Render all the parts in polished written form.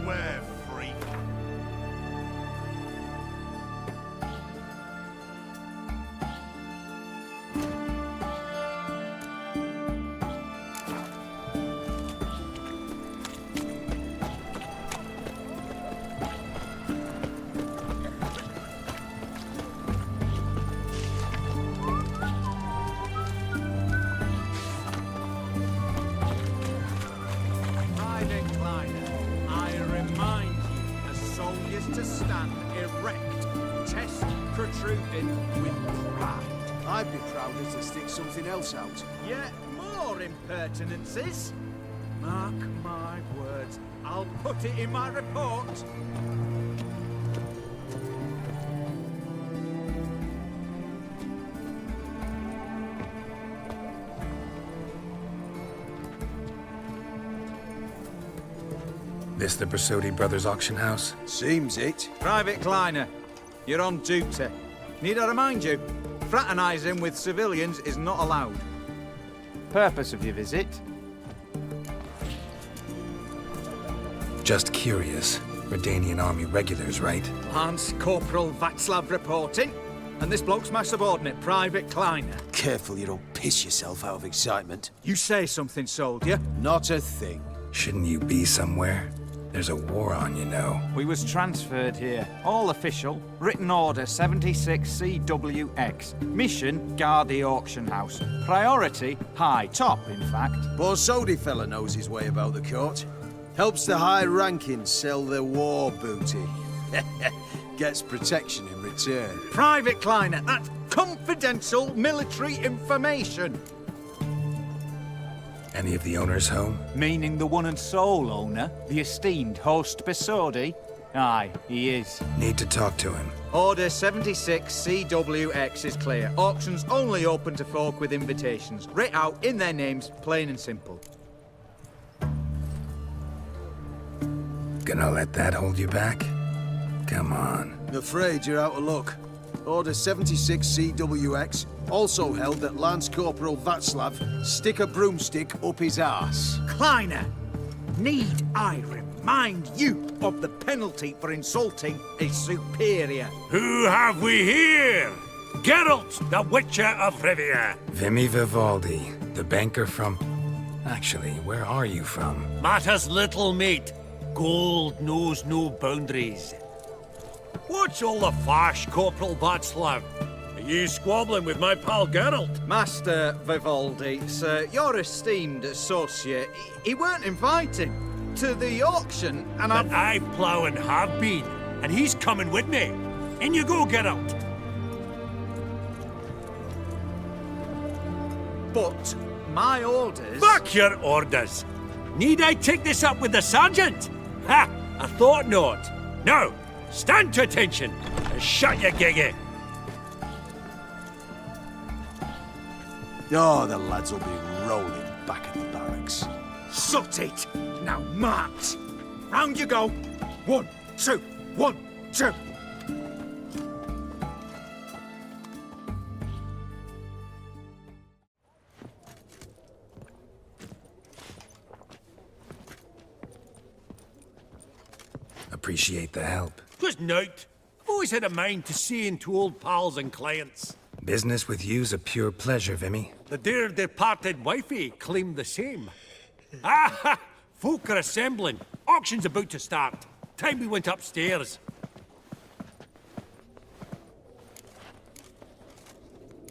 beware, freak. To stand erect, chest protruding with pride. I'd be prouder to stick something else out. Yet more impertinences. Mark my words, I'll put it in my report. This the Borsodi Brothers auction house? Seems it. Private Kleiner, you're on duty. Need I remind you, fraternizing with civilians is not allowed. Purpose of your visit? Just curious. Redanian army regulars, right? Lance Corporal Václav reporting. And this bloke's my subordinate, Private Kleiner. Careful you don't piss yourself out of excitement. You say something, soldier. Not a thing. Shouldn't you be somewhere? There's a war on, you know. We was transferred here. All official. Written order 76 CWX. Mission, guard the auction house. Priority, high. Top, in fact. Borsodi fella knows his way about the court. Helps the high rankings sell their war booty. Gets protection in return. Private Kleiner, that's confidential military information. Any of the owners home? Meaning the one and sole owner, the esteemed Horst Borsodi? Aye, he is. Need to talk to him. Order 76 CWX is clear. Auctions only open to folk with invitations. Writ out in their names, plain and simple. Gonna let that hold you back? Come on. I'm afraid you're out of luck. Order 76 CWX also held that Lance Corporal Václav stick a broomstick up his arse. Kleiner, need I remind you of the penalty for insulting a superior? Who have we here? Geralt, the Witcher of Rivia. Vimy Vivaldi, the banker from... Actually, where are you from? Matters little, mate. Gold knows no boundaries. What's all the fash, Corporal Václav? Are you squabbling with my pal Geralt? Master Vivaldi, sir, your esteemed associate, he weren't invited to the auction, and But I plough and have been, and he's coming with me. In you go, Geralt. But my orders... Back your orders! Need I take this up with the sergeant? Ha! I thought not. Now, stand to attention and shut your giggy. Oh, the lads will be rolling back at the barracks. Sot it! Now march! Round you go! 1, 2, 1, 2! Appreciate the help. Just note, I've always had a mind to seeing to old pals and clients. Business with you's a pure pleasure, Vimy. The dear departed wifey claimed the same. Ah! Folk are assembling. Auction's about to start. Time we went upstairs.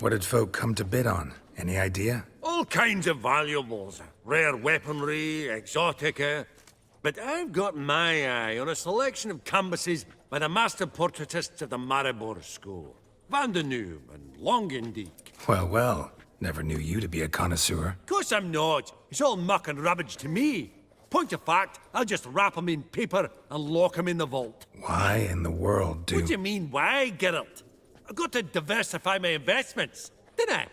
What did folk come to bid on? Any idea? All kinds of valuables. Rare weaponry, exotica. But I've got my eye on a selection of canvases by the master portraitists of the Motherboard school. Van de Neuve and Longendijk. Well, well. Never knew you to be a connoisseur. Of course I'm not. It's all muck and rubbish to me. Point of fact, I'll just wrap 'em in paper and lock 'em in the vault. Why in the world do... What do you mean, why, Geralt? I've got to diversify my investments, didn't I?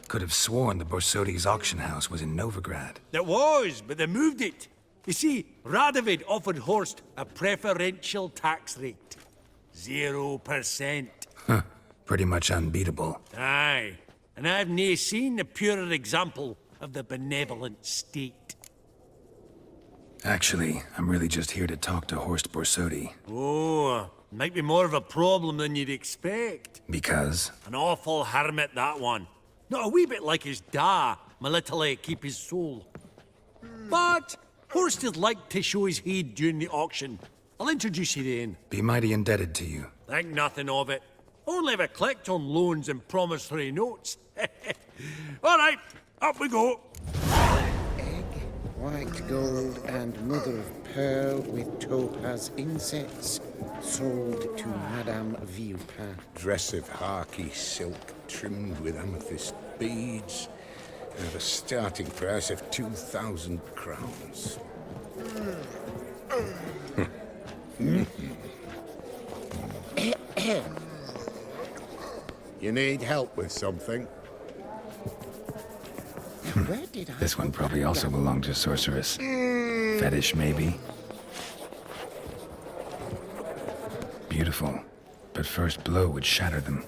Could have sworn the Borsodi's auction house was in Novigrad. It was, but they moved it. You see, Radovid offered Horst a preferential tax rate. 0%. Huh. Pretty much unbeatable. Aye. And I've nae seen a purer example of the benevolent state. Actually, I'm really just here to talk to Horst Borsodi. Oh, might be more of a problem than you'd expect. Because? An awful hermit, that one. Not a wee bit like his da, my little keep his soul. But Horst would like to show his heed during the auction. I'll introduce you then. Be mighty indebted to you. Think nothing of it. Only if I collect on loans and promissory notes. All right, up we go. Egg, white gold, and mother of pearl with topaz insets. Sold to Madame Villepin. Dress of harky silk trimmed with amethyst beads. At a starting price of 2,000 crowns. You need help with something? Where did I This one put probably that also gun? belonged to Sorceress. Fetish, maybe? Beautiful. But first blow would shatter them.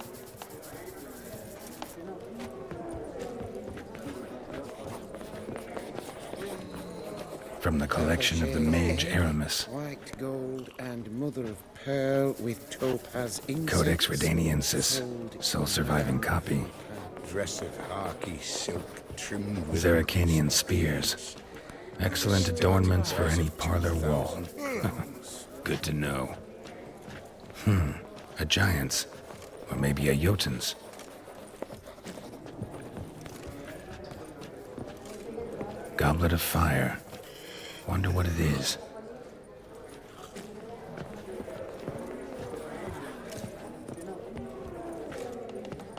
From the collection of the mage Aramis. White gold and mother of pearl with topaz insets. Codex Redaniensis. Sole surviving copy. Dress of harky silk trimmed with Zeracanian spears. Excellent adornments for any parlor wall. Good to know. A giant's. Or maybe a Jotun's. Goblet of fire. Wonder what it is.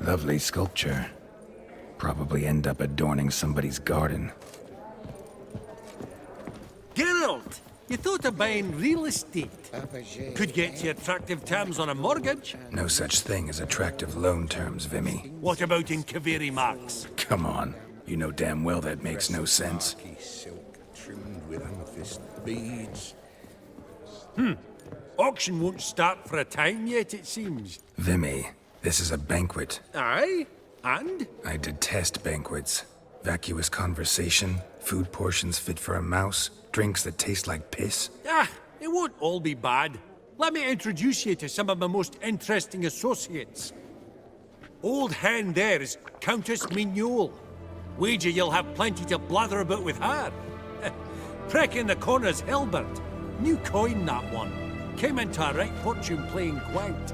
Lovely sculpture. Probably end up adorning somebody's garden. Geralt, you thought of buying real estate. Could get you attractive terms on a mortgage. No such thing as attractive loan terms, Vimy. What about in Kaveri marks? Come on. You know damn well that makes no sense. harky silk trimmed with amethyst beads. Auction won't start for a time yet, it seems. Vimy, this is a banquet. Aye? And? I detest banquets. Vacuous conversation, food portions fit for a mouse, drinks that taste like piss. Ah, it won't all be bad. Let me introduce you to some of my most interesting associates. Old hen there is Countess Mignole. Wager you'll have plenty to blather about with her. Prick in the corner's Hilbert. New coin, that one. Came into a right fortune playing Gwent.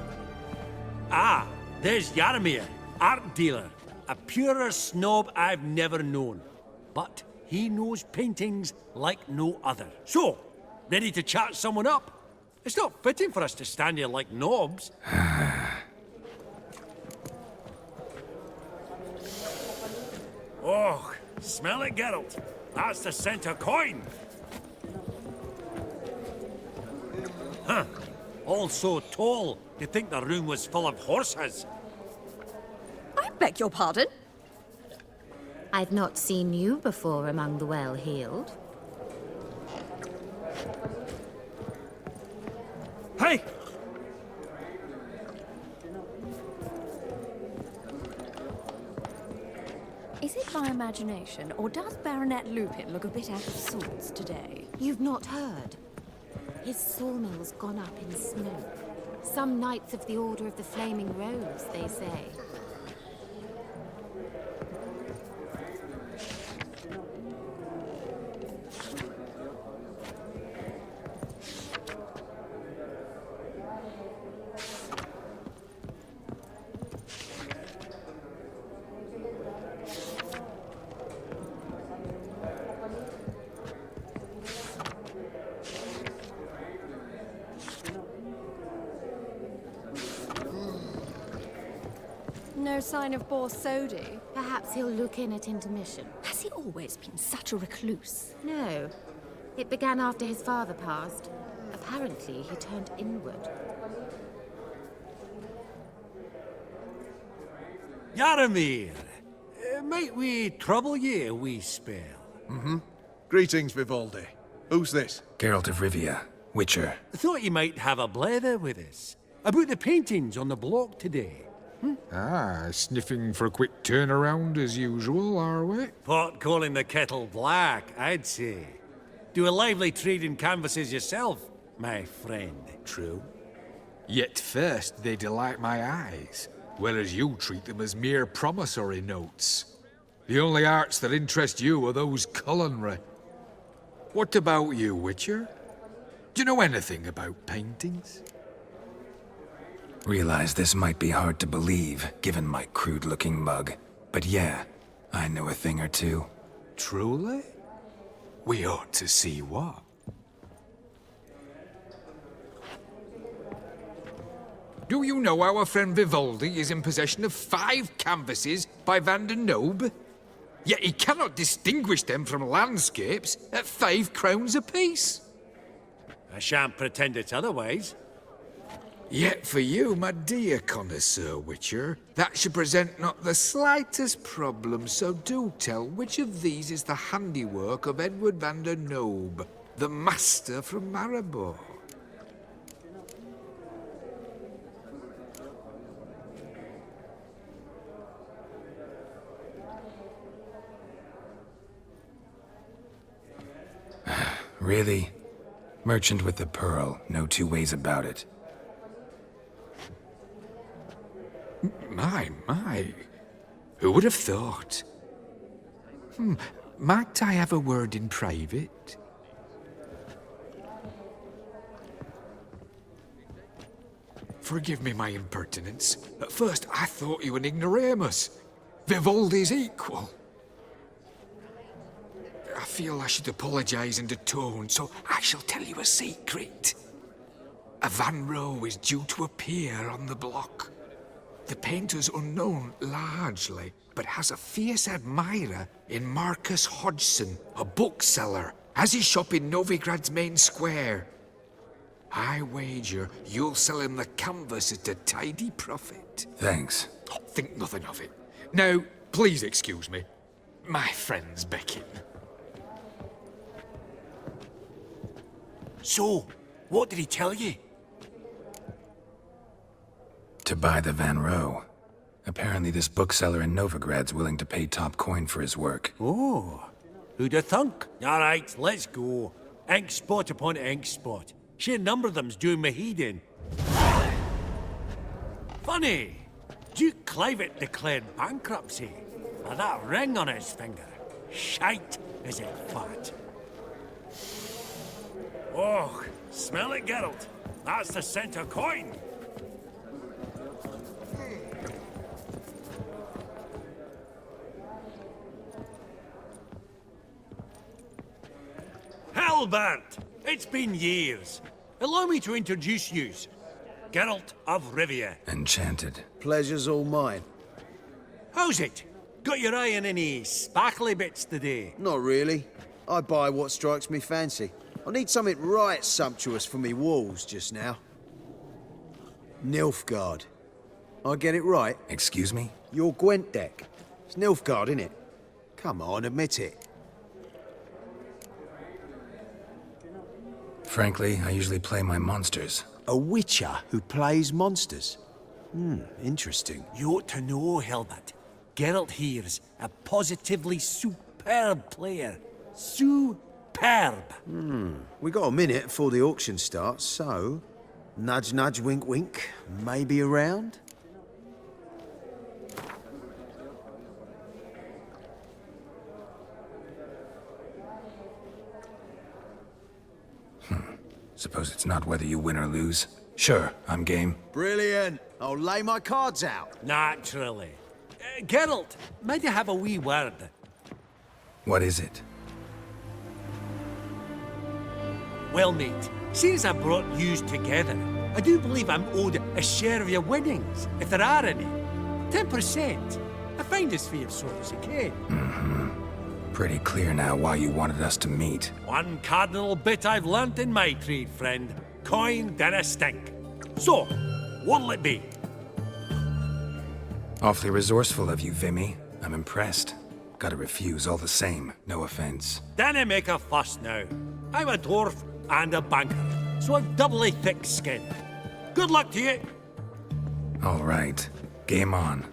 Ah, there's Yaromir, art dealer. A purer snob I've never known. But he knows paintings like no other. So, ready to chat someone up? It's not fitting for us to stand here like knobs. Oh, smell it, Geralt. That's the center coin. Huh. All so tall, you'd think the room was full of horses. I beg your pardon? I've not seen you before among the well-heeled. Hey! Is it my imagination, or does Baronet Lupin look a bit out of sorts today? You've not heard. His sawmill's gone up in smoke. Some knights of the Order of the Flaming Rose, they say. No sign of Borsodi? Perhaps he'll look in at intermission. Has he always been such a recluse? No. It began after his father passed. Apparently, he turned inward. Yaromir, might we trouble ye a wee spell? Greetings, Vivaldi. Who's this? Geralt of Rivia, Witcher. Thought you might have a blether with us. About the paintings on the block today. Ah, sniffing for a quick turnaround as usual, are we? Pot calling the kettle black, I'd say. Do a lively trade in canvases yourself, my friend. True. Yet first they delight my eyes, whereas you treat them as mere promissory notes. The only arts that interest you are those culinary. What about you, Witcher? Do you know anything about paintings? Realize this might be hard to believe, given my crude-looking mug. But yeah, I know a thing or two. Truly? We ought to see what. Do you know our friend Vivaldi is in possession of 5 canvases by Van der Nobe? Yet he cannot distinguish them from landscapes at 5 crowns apiece. I shan't pretend it's otherwise. Yet for you, my dear connoisseur Witcher, that should present not the slightest problem, so do tell which of these is the handiwork of Edward van der Nobe, the master from Maribor. Really? Merchant with the pearl, no two ways about it. My. Who would have thought? Might I have a word in private? Forgive me my impertinence. At first I thought you an ignoramus. Vivaldi's equal. I feel I should apologize and atone, so I shall tell you a secret. A Van Row is due to appear on the block. The painter's unknown, largely, but has a fierce admirer in Marcus Hodgson, a bookseller, has his shop in Novigrad's main square. I wager you'll sell him the canvas at a tidy profit. Thanks. Think nothing of it. Now, please excuse me. My friend's beckon. So, what did he tell you? To buy the Van Row. Apparently this bookseller in Novigrad's willing to pay top coin for his work. Oh, who'd have thunk? All right, let's go. Ink spot upon ink spot. Sheer number of them's doing me heed in. Funny, Duke Clivet declared bankruptcy. Now that ring on his finger, shite is it fat. Oh, smell it, Geralt. That's the center coin. Hilbert! It's been years. Allow me to introduce yous. Geralt of Rivia. Enchanted. Pleasure's all mine. How's it? Got your eye on any sparkly bits today? Not really. I buy what strikes me fancy. I need something right sumptuous for me walls just now. Nilfgaard. I get it right? Excuse me? Your Gwent deck. It's Nilfgaard, innit? Come on, admit it. Frankly, I usually play my monsters. A witcher who plays monsters? Interesting. You ought to know, Hilbert. Geralt here's a positively superb player. Superb. We got a minute before the auction starts, so... Nudge, nudge, wink, wink. Maybe around? Suppose it's not whether you win or lose. Sure, I'm game. Brilliant. I'll lay my cards out. Naturally. Geralt, might you have a wee word? What is it? Well, mate, seeing as I brought yous together, I do believe I'm owed a share of your winnings, if there are any. 10%. I find as fair sort as I can. Pretty clear now why you wanted us to meet. One cardinal bit I've learnt in my trade, friend. Coin dinna stink. So, what'll it be? Awfully resourceful of you, Vimy. I'm impressed. Gotta refuse all the same, no offense. Dinna make a fuss now. I'm a dwarf and a banker, so I've doubly thick skin. Good luck to you. All right, game on.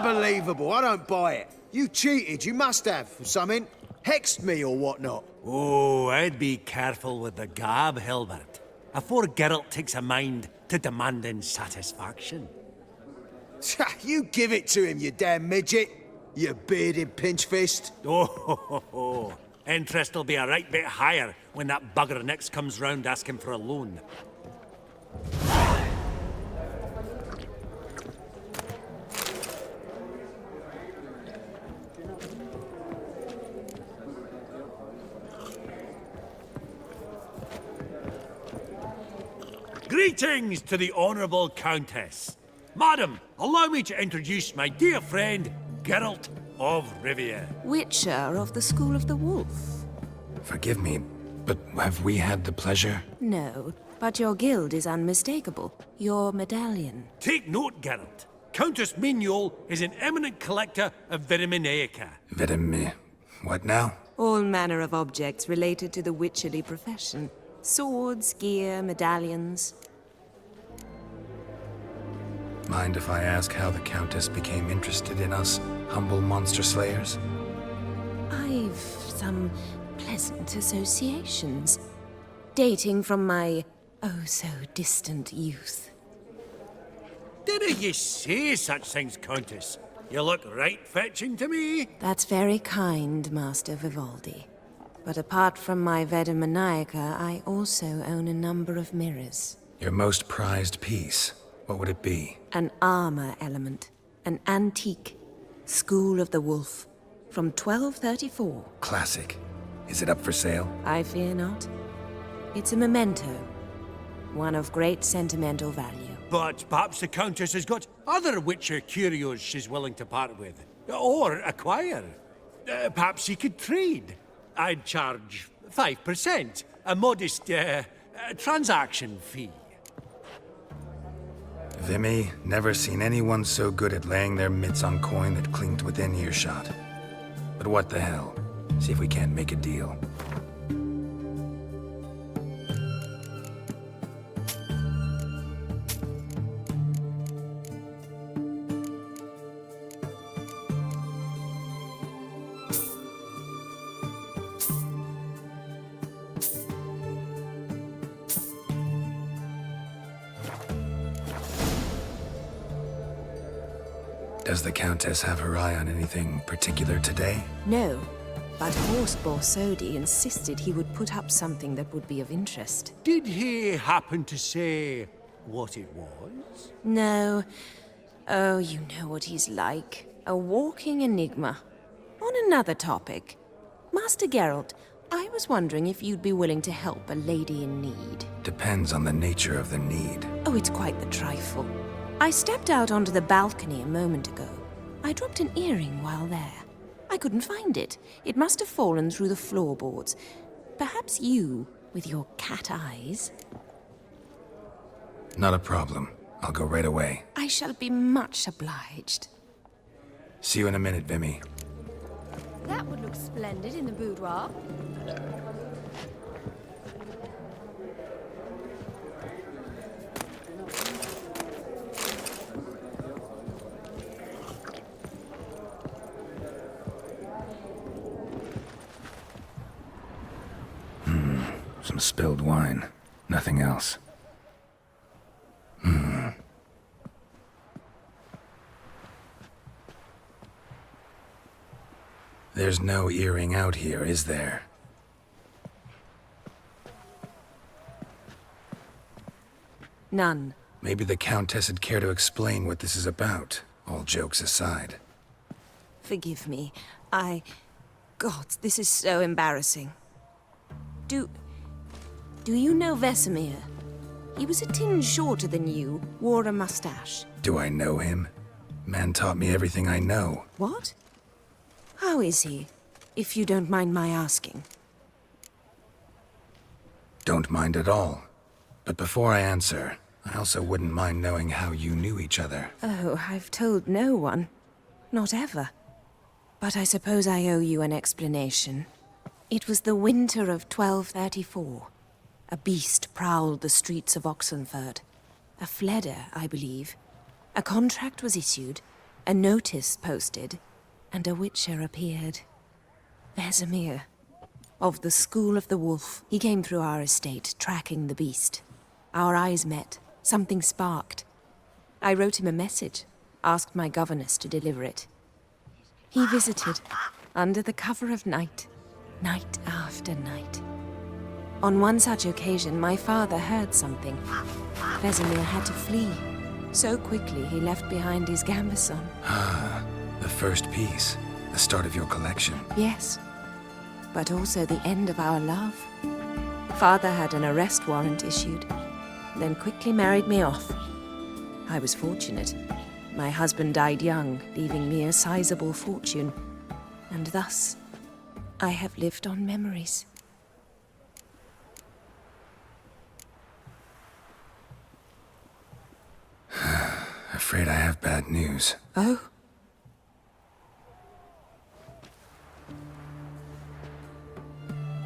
Unbelievable. I don't buy it. You cheated. You must have, or something. Hexed me or whatnot. Oh, I'd be careful with the gab, Hilbert. Afore Geralt takes a mind to demanding satisfaction. You give it to him, you damn midget. You bearded pinchfist. Oh, interest will be a right bit higher when that bugger next comes round asking for a loan. Greetings to the Honourable Countess. Madam, allow me to introduce my dear friend, Geralt of Rivia. Witcher of the School of the Wolf. Forgive me, but have we had the pleasure? No, but your guild is unmistakable. Your medallion. Take note, Geralt. Countess Mignole is an eminent collector of Vitaminaica. What now? All manner of objects related to the witcherly profession. Swords, gear, medallions. Mind if I ask how the Countess became interested in us, humble monster slayers? I've some pleasant associations, dating from my oh-so-distant youth. Didn't you say such things, Countess? You look right fetching to me. That's very kind, Master Vivaldi. But apart from my Vitaminaica, I also own a number of mirrors. Your most prized piece, what would it be? An armor element. An antique. School of the Wolf. From 1234. Classic. Is it up for sale? I fear not. It's a memento. One of great sentimental value. But perhaps the Countess has got other Witcher curios she's willing to part with. Or acquire. Perhaps you could trade. I'd charge 5%. A modest, transaction fee. Vimy, never seen anyone so good at laying their mitts on coin that clinked within earshot. But what the hell? See if we can't make a deal. Does the Countess have her eye on anything particular today? No, but Horst Borsodi insisted he would put up something that would be of interest. Did he happen to say what it was? No. Oh, you know what he's like. A walking enigma. On another topic. Master Geralt, I was wondering if you'd be willing to help a lady in need. Depends on the nature of the need. Oh, it's quite the trifle. I stepped out onto the balcony a moment ago. I dropped an earring while there. I couldn't find it. It must have fallen through the floorboards. Perhaps you, with your cat eyes... Not a problem. I'll go right away. I shall be much obliged. See you in a minute, Vimy. That would look splendid in the boudoir. Some spilled wine. Nothing else. There's no earring out here, is there? None. Maybe the Countess would care to explain what this is about, all jokes aside. Forgive me. God, this is so embarrassing. Do you know Vesemir? He was a tinge shorter than you, wore a mustache. Do I know him? Man taught me everything I know. What? How is he, if you don't mind my asking? Don't mind at all. But before I answer, I also wouldn't mind knowing how you knew each other. Oh, I've told no one. Not ever. But I suppose I owe you an explanation. It was the winter of 1234. A beast prowled the streets of Oxenford. A fledder, I believe. A contract was issued. A notice posted, and a witcher appeared. Vesemir, of the School of the Wolf. He came through our estate, tracking the beast. Our eyes met. Something sparked. I wrote him a message, asked my governess to deliver it. He visited, under the cover of night, night after night. On one such occasion, my father heard something. Vesemir had to flee. So quickly, he left behind his gambeson. Ah, the first piece. The start of your collection. Yes, but also the end of our love. Father had an arrest warrant issued, then quickly married me off. I was fortunate. My husband died young, leaving me a sizable fortune. And thus, I have lived on memories. Afraid I have bad news. Oh?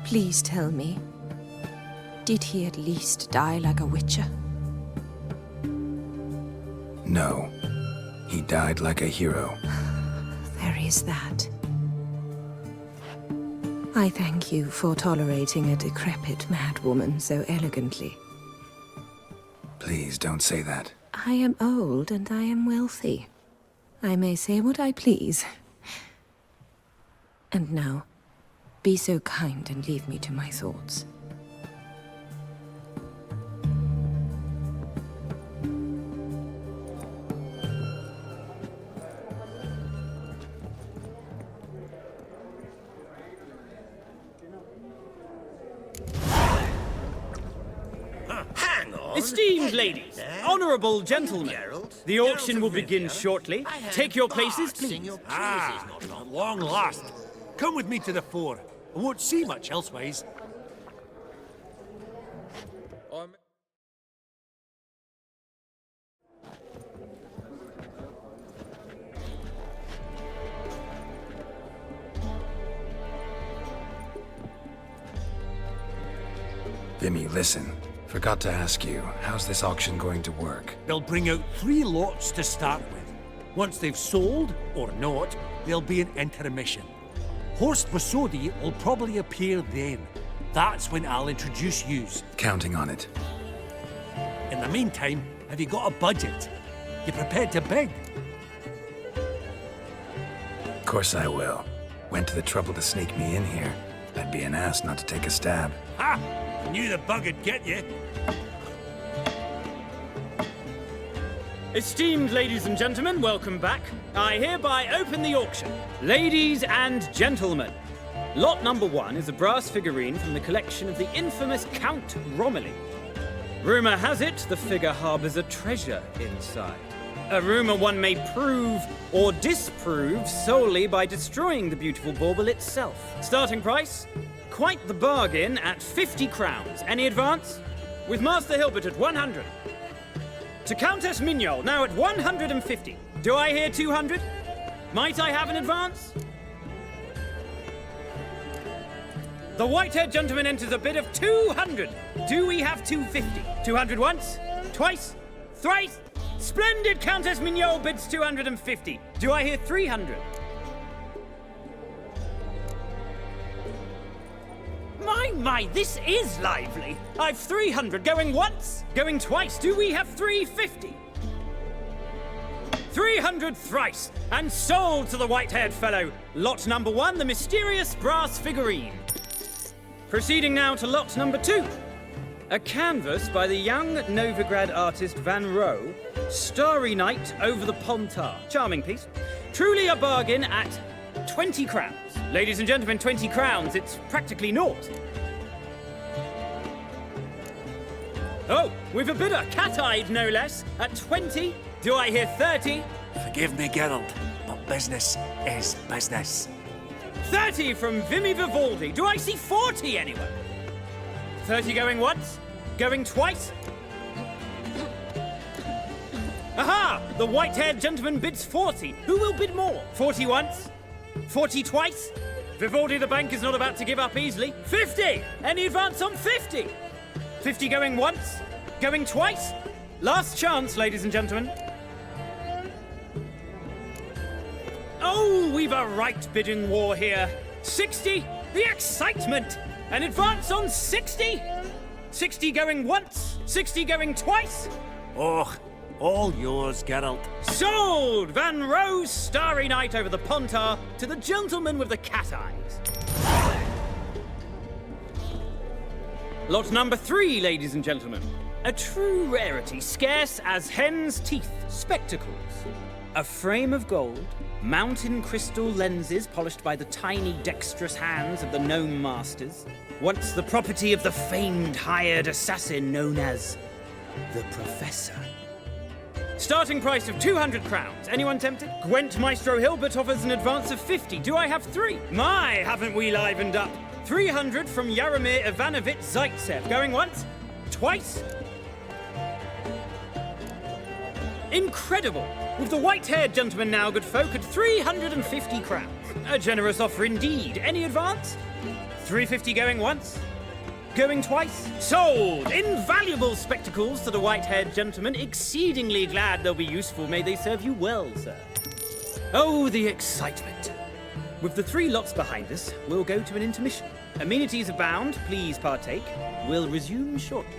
Please tell me, did he at least die like a witcher? No. He died like a hero. There is that. I thank you for tolerating a decrepit madwoman so elegantly. Please don't say that. I am old and I am wealthy. I may say what I please. And now, be so kind and leave me to my thoughts. Esteemed ladies, honorable gentlemen, the auction will begin shortly. Take your places, please. Not long last. Come with me to the fore. I won't see much elsewise. Vimy, listen. Forgot to ask you, how's this auction going to work? They'll bring out 3 lots to start with. Once they've sold, or not, there'll be an intermission. Horst Borsodi will probably appear then. That's when I'll introduce yous. Counting on it. In the meantime, have you got a budget? You prepared to bid? Of course I will. Went to the trouble to sneak me in here. I'd be an ass not to take a stab. Ha! Knew the bug would get you. Esteemed ladies and gentlemen, welcome back. I hereby open the auction. Ladies and gentlemen, lot number 1 is a brass figurine from the collection of the infamous Count Romilly. Rumor has it the figure harbors a treasure inside. A rumor one may prove or disprove solely by destroying the beautiful bauble itself. Starting price? Quite the bargain at 50 crowns. Any advance? With Master Hilbert at 100. To Countess Mignole, now at 150. Do I hear 200? Might I have an advance? The white-haired gentleman enters a bid of 200. Do we have 250? 200 once? Twice? Thrice? Splendid! Countess Mignole bids 250. Do I hear 300? My, this is lively. I've 300 going once, going twice. Do we have 350? 300 thrice, and sold to the white-haired fellow. Lot number 1, the mysterious brass figurine. Proceeding now to lot number 2. A canvas by the young Novigrad artist Van Rohe, Starry Night over the Pontar. Charming piece. Truly a bargain at 20 crowns. Ladies and gentlemen, 20 crowns, it's practically naught. Oh, we've a bidder, cat-eyed no less, at 20. Do I hear 30? Forgive me, Geralt, but business is business. 30 from Vimy Vivaldi. Do I see 40 anywhere? 30 going once? Going twice? Aha! The white-haired gentleman bids 40. Who will bid more? 40 once? 40 twice? Vivaldi the bank is not about to give up easily. 50! Any advance on 50? 50 going once? Going twice? Last chance, ladies and gentlemen. Oh, we've a right bidding war here. 60, the excitement! An advance on 60? 60 going once, 60 going twice? Oh, all yours, Geralt. Sold! Van Ro's starry night over the Pontar to the gentleman with the cat eyes. Lot number 3, ladies and gentlemen. A true rarity, scarce as hen's teeth, spectacles. A frame of gold, mountain crystal lenses polished by the tiny dexterous hands of the gnome masters. Once the property of the famed hired assassin known as the Professor. Starting price of 200 crowns. Anyone tempted? Gwent Maestro Hilbert offers an advance of 50. Do I have 3? My, haven't we livened up? 300 from Yaromir Ivanovich Zaitsev. Going once? Twice? Incredible! With the white-haired gentleman now, good folk, at 350 crowns. A generous offer indeed. Any advance? 350 going once? Going twice? Sold! Invaluable spectacles to the white-haired gentleman. Exceedingly glad they'll be useful. May they serve you well, sir. Oh, the excitement. With the 3 lots behind us, we'll go to an intermission. Amenities abound. Please partake. We'll resume shortly.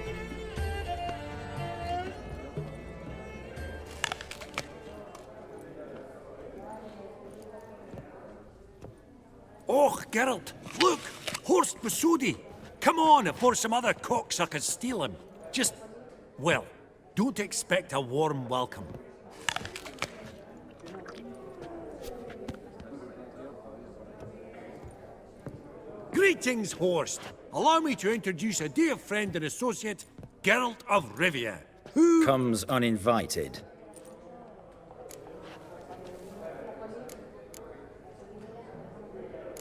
Oh, Geralt, look! Horst Borsodi! Come on, before some other cocksuckers steal him. Just, well, don't expect a warm welcome. Greetings, Horst. Allow me to introduce a dear friend and associate, Geralt of Rivia, who comes uninvited.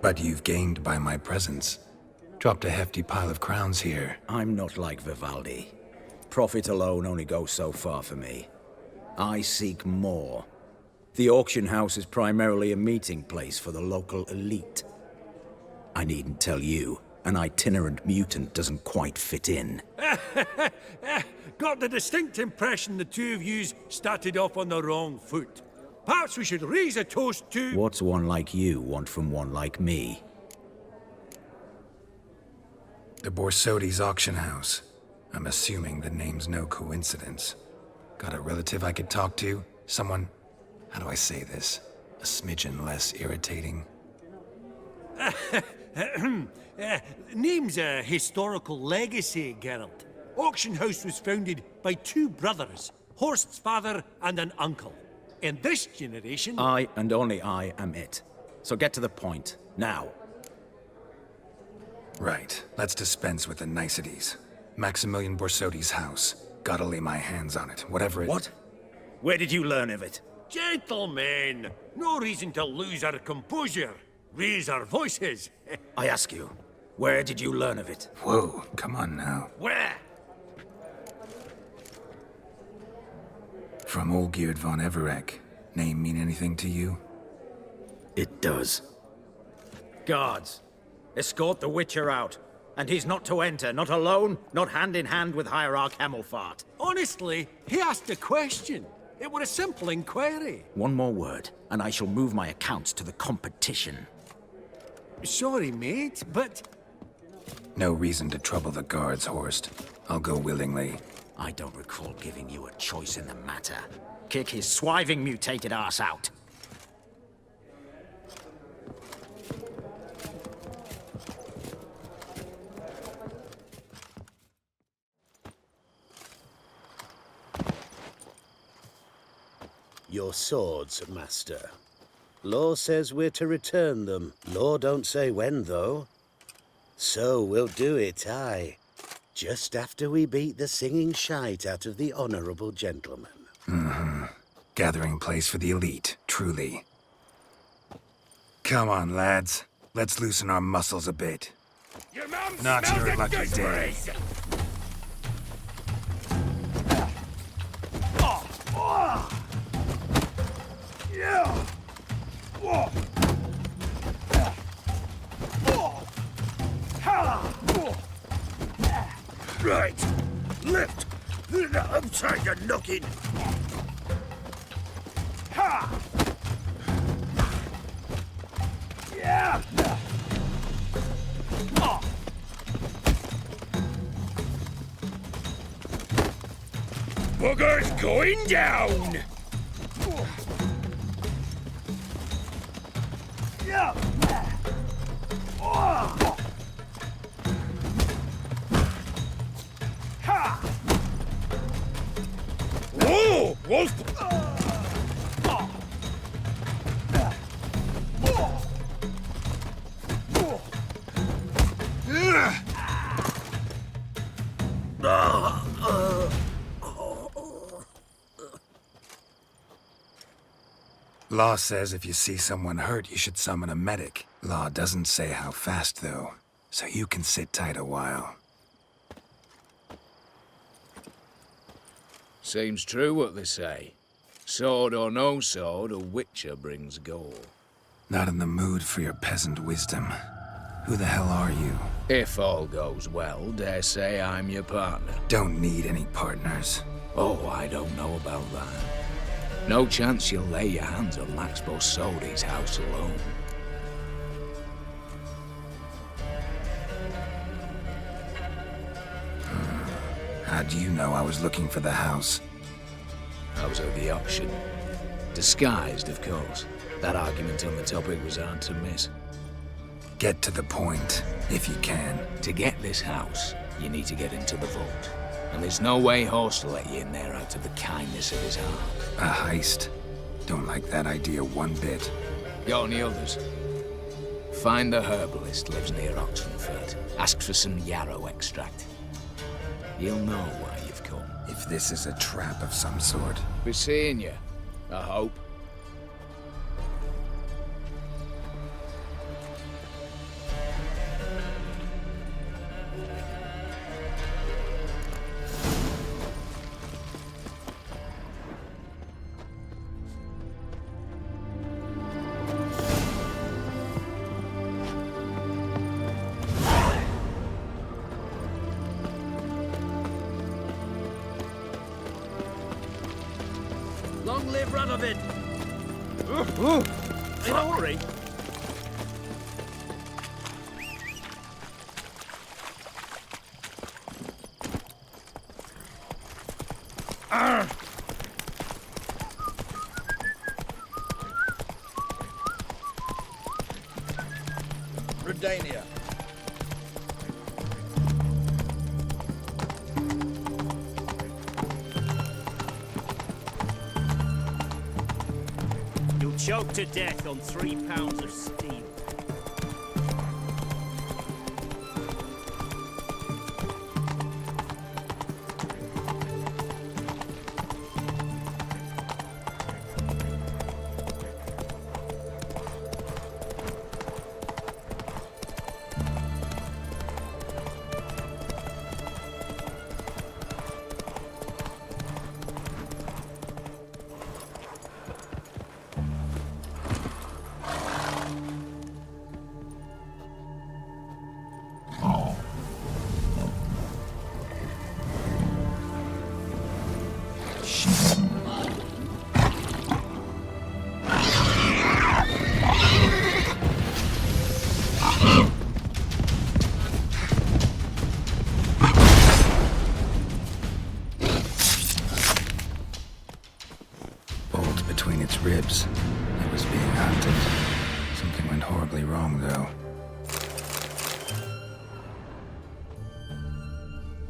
But you've gained by my presence. Dropped a hefty pile of crowns here. I'm not like Vivaldi. Profit alone only goes so far for me. I seek more. The auction house is primarily a meeting place for the local elite. I needn't tell you, an itinerant mutant doesn't quite fit in. got the distinct impression the two of yous started off on the wrong foot. Perhaps we should raise a toast to... What's one like you want from one like me? The Borsodi's auction house. I'm assuming the name's no coincidence. Got a relative I could talk to? Someone, how do I say this? A smidgen less irritating? Name's a historical legacy, Geralt. Auction house was founded by 2 brothers, Horst's father and an uncle. In this generation... I, and only I, am it. So get to the point, now. Right, let's dispense with the niceties. Maximilian Borsodi's house. Gotta lay my hands on it, whatever it... What? Where did you learn of it? Gentlemen, no reason to lose our composure. Raise our voices. I ask you, where did you learn of it? Whoa, come on now. Where? From Olgierd von Everec. Name mean anything to you? It does. Guards, escort the Witcher out. And he's not to enter, not alone, not hand in hand with Hierarch Hemmelfart. Honestly, he asked a question. It were a simple inquiry. One more word, and I shall move my accounts to the competition. Sorry, mate, but... No reason to trouble the guards, Horst. I'll go willingly. I don't recall giving you a choice in the matter. Kick his swiving mutated ass out. Your swords, Master. Law says we're to return them. Law don't say when, though. So we'll do it, aye. Just after we beat the singing shite out of the honorable gentleman. Mm-hmm. Gathering place for the elite, truly. Come on, lads. Let's loosen our muscles a bit. Not your lucky day. Right. Lift. I'm trying to knock in. Bugger's going down! Whoa! Wolf! Law says if you see someone hurt, you should summon a medic. Law doesn't say how fast, though, so you can sit tight a while. Seems true what they say. Sword or no sword, a witcher brings goal. Not in the mood for your peasant wisdom. Who the hell are you? If all goes well, dare say I'm your partner. Don't need any partners. Oh, I don't know about that. No chance you'll lay your hands on Max Borsodi's house alone. How do you know I was looking for the house? I was at the auction. Disguised, of course. That argument on the topic was hard to miss. Get to the point, if you can. To get this house, you need to get into the vault. And there's no way Horst will let you in there out of the kindness of his heart. A heist? Don't like that idea one bit. Got any others? Find the herbalist, lives near Oxenfurt. Ask for some yarrow extract. You'll know why you've come. If this is a trap of some sort. Be seeing you, I hope. Long live Radovid! In a hurry? Redania. You'll choke to death on 3 pounds of steel. Between its ribs. It was being hunted. Something went horribly wrong, though.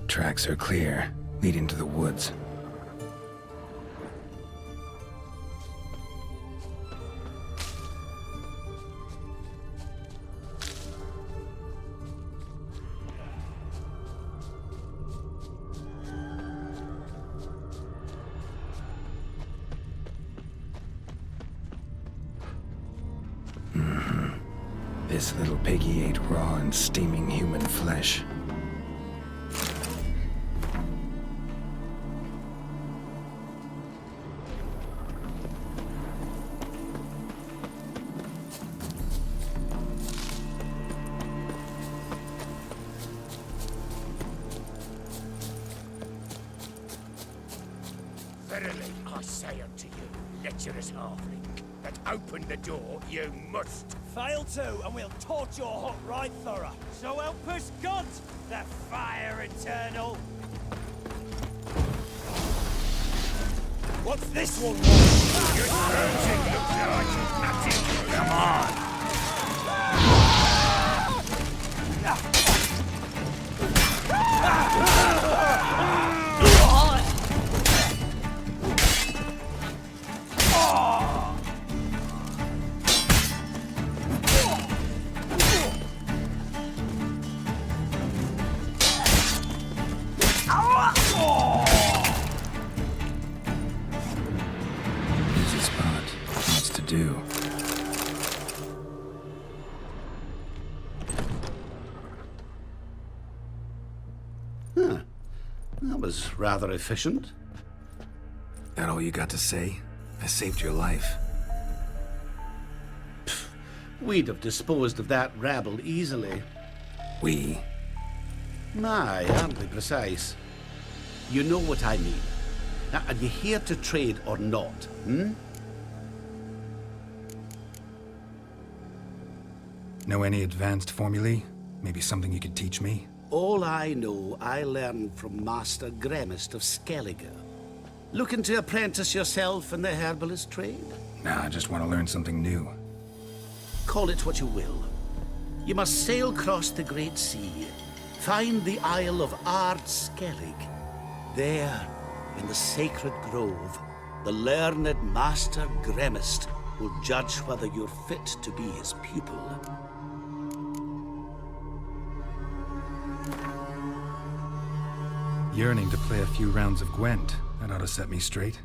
Tracks are clear, leading to the woods. This little piggy ate raw and steaming human flesh. Verily I say unto you, lecherous halfling, but open the door you must. Fail to, and we'll torch your hut right thorough. So help us God, the fire eternal. What's this one? Good cruising looks like nothing. Come on. Easy spot. What's to do? Huh. That was rather efficient. That all you got to say? I saved your life. We'd have disposed of that rabble easily. We? My, aren't we precise? You know what I mean. Now, are you here to trade or not, hmm? Know any advanced formulae? Maybe something you could teach me? All I know, I learned from Master Gremist of Skellige. Looking to apprentice yourself in the herbalist trade? Nah, I just want to learn something new. Call it what you will. You must sail across the Great Sea, find the Isle of Ard Skellig. There, in the sacred grove, the learned Master Gremist will judge whether you're fit to be his pupil. Yearning to play a few rounds of Gwent. That ought to set me straight.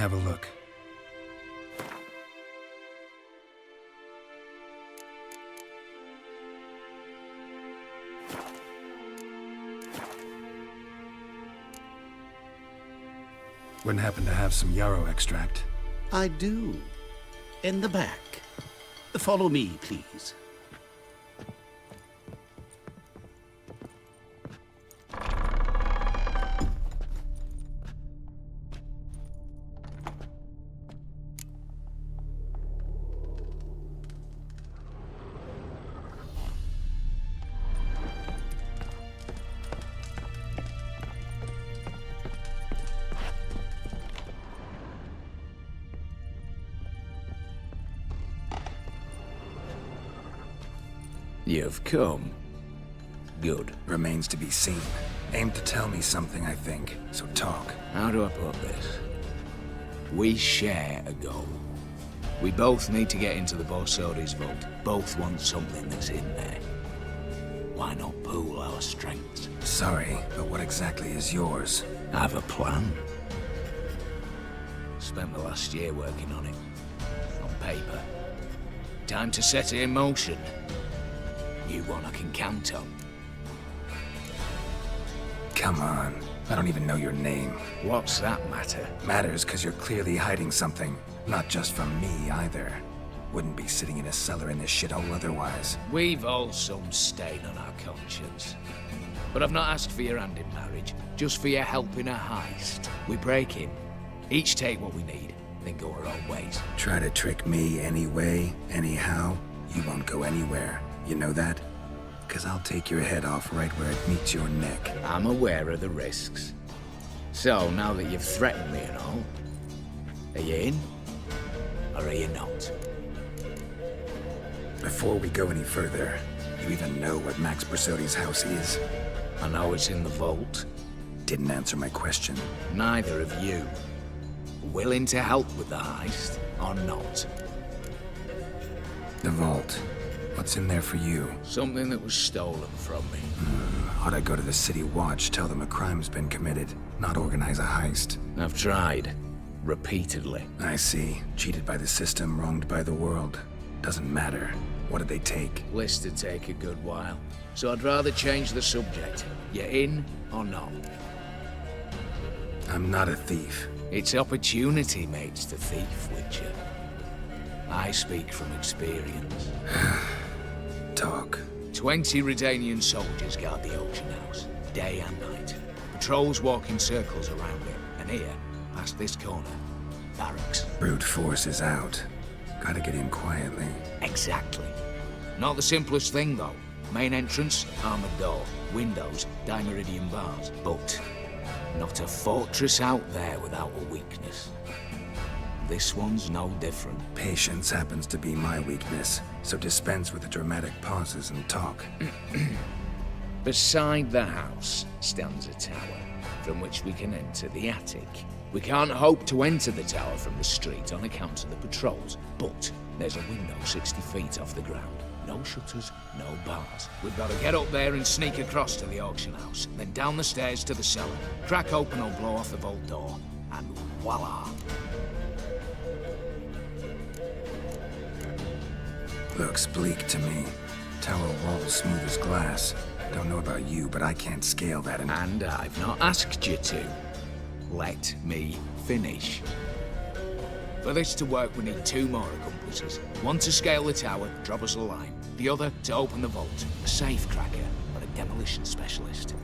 have a look. Wouldn't happen to have some yarrow extract? I do. In the back. Follow me, please. You've come. Good. Remains to be seen. Aim to tell me something, I think. So talk. How do I put this? We share a goal. We both need to get into the Borsodi's vault. Both want something that's in there. Why not pool our strengths? Sorry, but what exactly is yours? I have a plan. Spent the last year working on it. On paper. Time to set it in motion. You one I can count on. Come on. I don't even know your name. What's that matter? Matters because you're clearly hiding something. Not just from me, either. Wouldn't be sitting in a cellar in this shithole otherwise. We've all some stain on our conscience. But I've not asked for your hand in marriage, just for your help in a heist. We break in, each take what we need, then go our own ways. Try to trick me anyway, anyhow, you won't go anywhere. You know that? 'Cause I'll take your head off right where it meets your neck. I'm aware of the risks. So, now that you've threatened me and all, are you in? Or are you not? Before we go any further, you even know what Max Borsodi's house is? I know it's in the vault. Didn't answer my question. Neither of you. Willing to help with the heist, or not? The vault. What's in there for you? Something that was stolen from me. Ought I go to the City Watch, tell them a crime's been committed, not organize a heist? I've tried. Repeatedly. I see. Cheated by the system, wronged by the world. Doesn't matter. What did they take? List to take a good while. So I'd rather change the subject. You in or not? I'm not a thief. It's opportunity makes the thief, Witcher. I speak from experience. Talk. 20 Redanian soldiers guard the auction house, day and night. Patrols walk in circles around it, and here, past this corner, barracks. Brute force is out. Gotta get in quietly. Exactly. Not the simplest thing, though. Main entrance, armored door, windows, dimeridian bars. But not a fortress out there without a weakness. This one's no different. Patience happens to be my weakness, so dispense with the dramatic pauses and talk. Beside the house stands a tower, from which we can enter the attic. We can't hope to enter the tower from the street on account of the patrols, but there's a window 60 feet off the ground. No shutters, no bars. We've got to get up there and sneak across to the auction house, then down the stairs to the cellar, crack open or blow off the vault door, and voila! Looks bleak to me. Tower walls smooth as glass. Don't know about you, but I can't scale that And I've not asked you to. Let me finish. For this to work, we need 2 more accomplices. One to scale the tower, drop us a line. The other to open the vault, a safe cracker or a demolition specialist.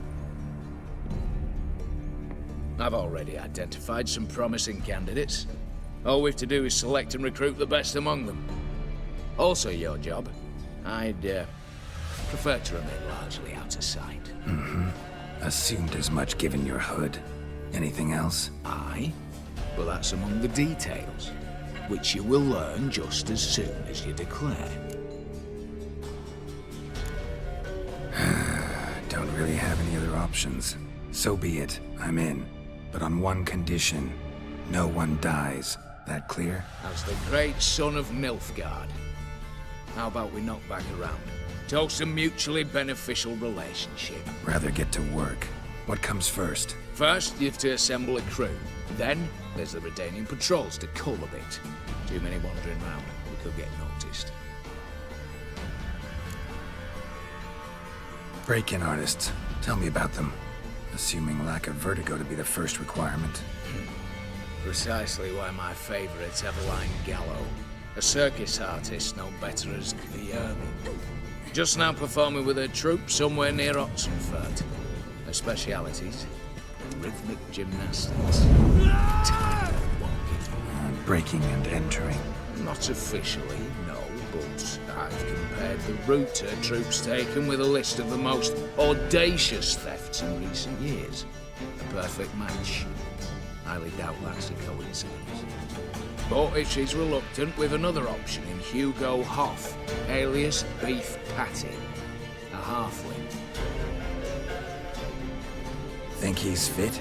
I've already identified some promising candidates. All we have to do is select and recruit the best among them. Also your job. I'd prefer to remain largely out of sight. Assumed as much given your hood. Anything else? Aye. Well, that's among the details, which you will learn just as soon as you declare. Don't really have any other options. So be it. I'm in. But on one condition. No one dies. That clear? As the great son of Nilfgaard. How about we knock back around? Toast a mutually beneficial relationship. Rather get to work. What comes first? First, you have to assemble a crew. Then, there's the Redanian patrols to cull a bit. Too many wandering round. We could get noticed. Break-in artists. Tell me about them. Assuming lack of vertigo to be the first requirement. Precisely why my favourite's Eveline Gallo. A circus artist known better as Yaromir. Just now performing with her troupe somewhere near Oxenfurt. Her specialities? Rhythmic gymnastics. Time walking. Breaking and entering. Not officially, no, but I've compared the route her troops taken with a list of the most audacious thefts in recent years. A perfect match. Highly doubt that's a coincidence. But if she's reluctant, with another option in Hugo Hoff, alias Beef Patty. A halfling. Think he's fit?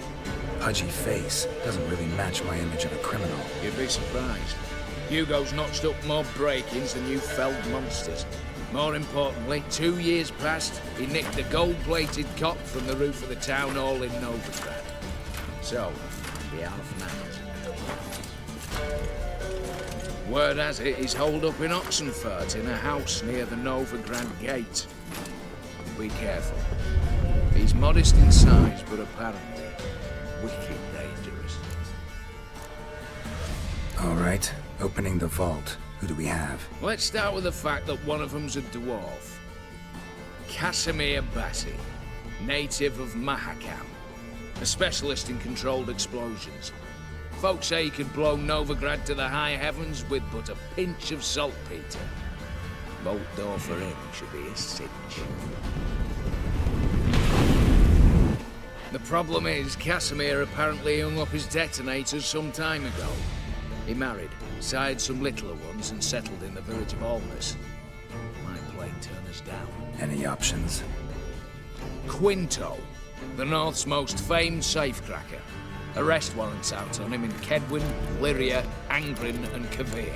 Pudgy face doesn't really match my image of a criminal. You'd be surprised. Hugo's notched up more break-ins than you felled monsters. More importantly, 2 years past, he nicked a gold-plated cop from the roof of the town hall in Novigrad. So, be half an hour. Word has it he's holed up in Oxenfurt in a house near the Novigrad gate. Be careful. He's modest in size, but apparently wicked dangerous. All right, opening the vault. Who do we have? Let's start with the fact that one of them's a dwarf. Casimir Bassi, native of Mahakam. A specialist in controlled explosions. Folks say he could blow Novigrad to the high heavens with but a pinch of saltpeter. Bolt door for him should be a cinch. The problem is, Casimir apparently hung up his detonators some time ago. He married, sired some littler ones, and settled in the village of Alness. Might play turn us down. Any options? Quinto, the North's most famed safecracker. Arrest warrants out on him in Kedwin, Lyria, Angrin, and Kavir.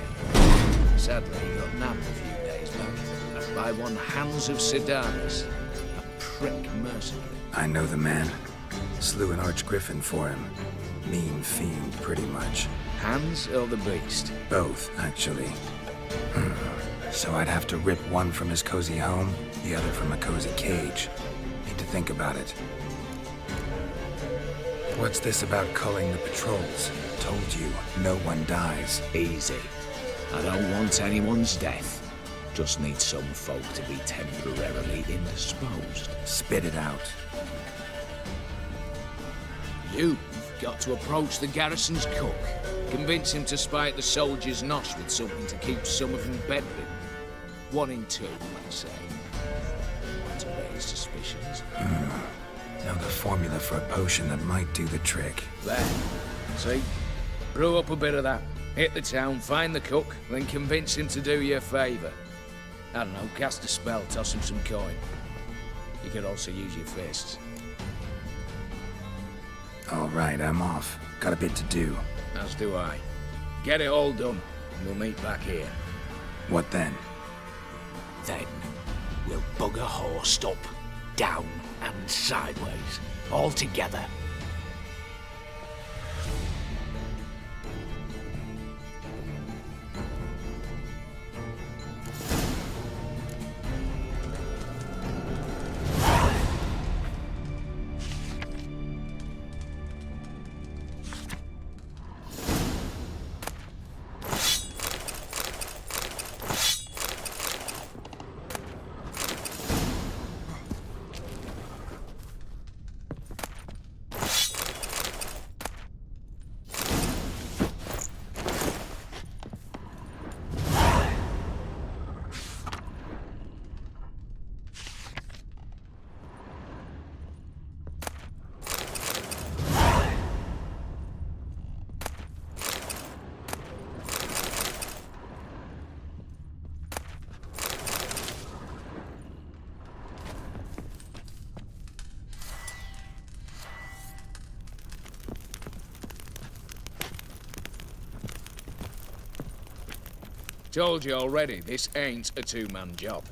Sadly, he got nabbed a few days back by one Hans of Sedanus, a prick mercenary. I know the man. Slew an archgriffin for him. Mean fiend, pretty much. Hans or the beast? Both, actually. So I'd have to rip one from his cozy home, the other from a cozy cage. Need to think about it. What's this about culling the patrols? Told you, no one dies. Easy. I don't want anyone's death. Just need some folk to be temporarily indisposed. Spit it out. You've got to approach the garrison's cook. Convince him to spite the soldiers' nosh with something to keep some of them bedridden. 1 in 2, let's say. Want to raise suspicions. Know the formula for a potion that might do the trick. There. See? Brew up a bit of that. Hit the town, find the cook, then convince him to do you a favour. I don't know, cast a spell, toss him some coin. You could also use your fists. All right, I'm off. Got a bit to do. As do I. Get it all done, and we'll meet back here. What then? Then we'll bugger Horst up, down and sideways, all together. Told you already, this ain't a two-man job.